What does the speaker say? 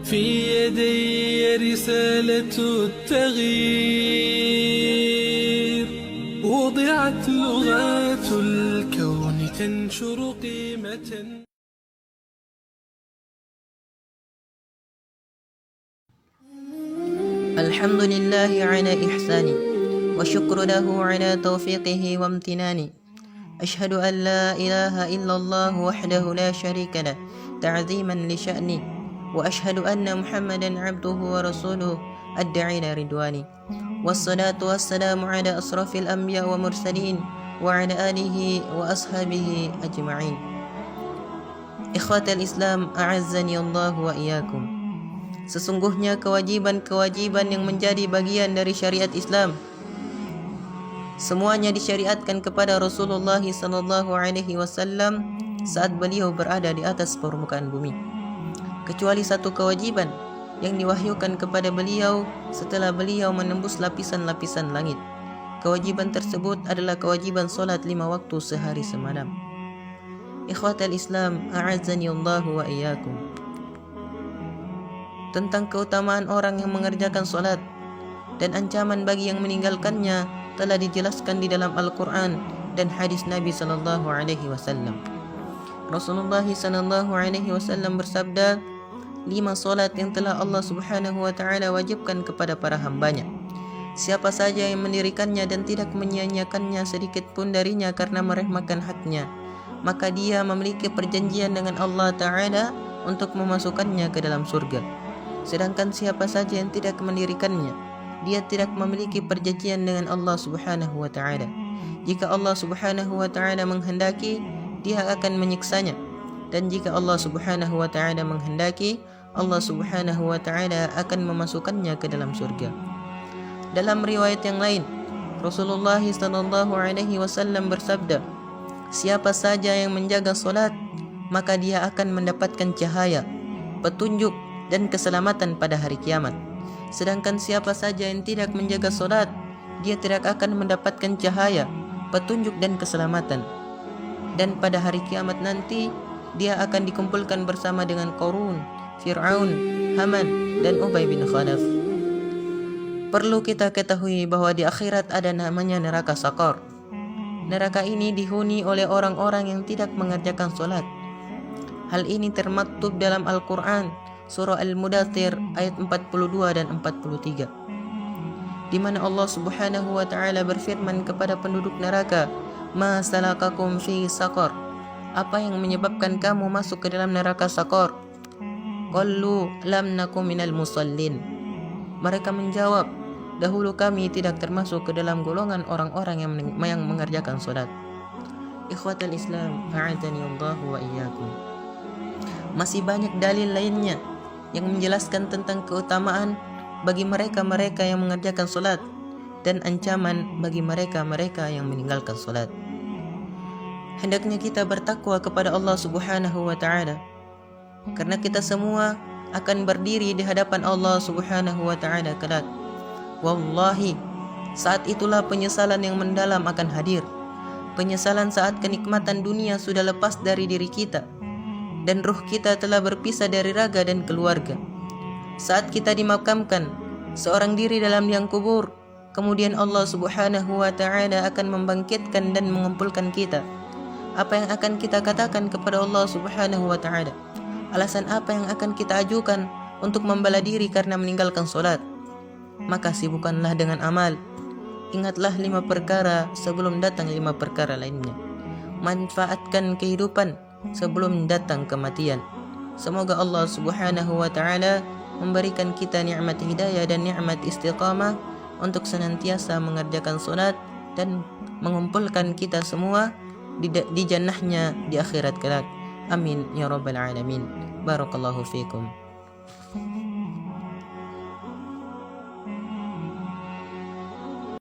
في يدي رسالة التغيير، وضعت لغات الكون تنشر قيمة. الحمد لله على إحساني، وشكر له على توفيقه وامتناني. أشهد أن لا إله إلا الله وحده لا شريك له تعظيما لشأني، وأشهد أن محمدا عبده ورسوله الداعي إلى رضواني. والصلاة والسلام على أشرف الأنبياء والمرسلين وعلى آله وأصحابه أجمعين. إخوة الإسلام أعزني الله وإياكم. Sesungguhnya kewajiban-kewajiban yang menjadi bagian dari syariat Islam semuanya disyariatkan kepada Rasulullah SAW saat beliau berada di atas permukaan bumi, kecuali satu kewajiban yang diwahyukan kepada beliau setelah beliau menembus lapisan-lapisan langit. Kewajiban tersebut adalah kewajiban solat 5 waktu sehari semalam. Ikhwatal Islam, a'azzani Allah wa iyyakum. Tentang keutamaan orang yang mengerjakan solat dan ancaman bagi yang meninggalkannya telah dijelaskan di dalam Al-Quran dan hadis Nabi SAW. Rasulullah SAW bersabda, 5 solat yang telah Allah Subhanahu wa Ta'ala wajibkan kepada para hambanya. Siapa saja yang mendirikannya dan tidak menyia-nyiakannya sedikit pun darinya karena meremehkan haknya, maka dia memiliki perjanjian dengan Allah Ta'ala untuk memasukkannya ke dalam surga. Sedangkan siapa saja yang tidak mendirikannya, dia tidak memiliki perjanjian dengan Allah Subhanahu wa Ta'ala. Jika Allah Subhanahu wa Ta'ala menghendaki, dia akan menyiksanya, dan jika Allah Subhanahu wa Ta'ala menghendaki, Allah Subhanahu wa Ta'ala akan memasukkannya ke dalam surga. Dalam riwayat yang lain, Rasulullah SAW bersabda, siapa saja yang menjaga solat, maka dia akan mendapatkan cahaya, petunjuk, dan keselamatan pada hari kiamat. Sedangkan siapa saja yang tidak menjaga solat, dia tidak akan mendapatkan cahaya, petunjuk, dan keselamatan. Dan pada hari kiamat nanti, dia akan dikumpulkan bersama dengan Qarun, Fir'aun, Haman, dan Ubay bin Khalaf. Perlu kita ketahui bahwa di akhirat ada namanya neraka Saqar. Neraka ini dihuni oleh orang-orang yang tidak mengerjakan solat. Hal ini termaktub dalam Al-Quran Surah Al-Mudaththir ayat 42 dan 43, di mana Allah Subhanahu wa Ta'ala berfirman kepada penduduk neraka, "Ma salakakum fi saqar?" Apa yang menyebabkan kamu masuk ke dalam neraka Saqar? Qalu lam nakum minal musallin. Mereka menjawab, dahulu kami tidak termasuk ke dalam golongan orang-orang yang mengerjakan salat. Ikhwatal Islam, a'adzani Allah wa iyyakum. Masih banyak dalil lainnya yang menjelaskan tentang keutamaan bagi mereka-mereka yang mengerjakan solat dan ancaman bagi mereka-mereka yang meninggalkan solat. Hendaknya kita bertakwa kepada Allah Subhanahu wa Ta'ala, karena kita semua akan berdiri di hadapan Allah Subhanahu wa Ta'ala kelak. Wallahi, saat itulah penyesalan yang mendalam akan hadir. Penyesalan saat kenikmatan dunia sudah lepas dari diri kita dan ruh kita telah berpisah dari raga dan keluarga. Saat kita dimakamkan seorang diri dalam liang kubur, kemudian Allah Subhanahu wa Ta'ala akan membangkitkan dan mengumpulkan kita. Apa yang akan kita katakan kepada Allah Subhanahu wa Ta'ala? Alasan apa yang akan kita ajukan untuk membela diri karena meninggalkan solat? Maka sibukkanlah dengan amal. Ingatlah 5 perkara sebelum datang 5 perkara lainnya. Manfaatkan kehidupan sebelum datang kematian. Semoga Allah Subhanahu wa Ta'ala memberikan kita nikmat hidayah dan nikmat istiqamah untuk senantiasa mengerjakan salat dan mengumpulkan kita semua di jannahnya di akhirat kelak. Amin ya rabbal alamin. Barakallahu fikum.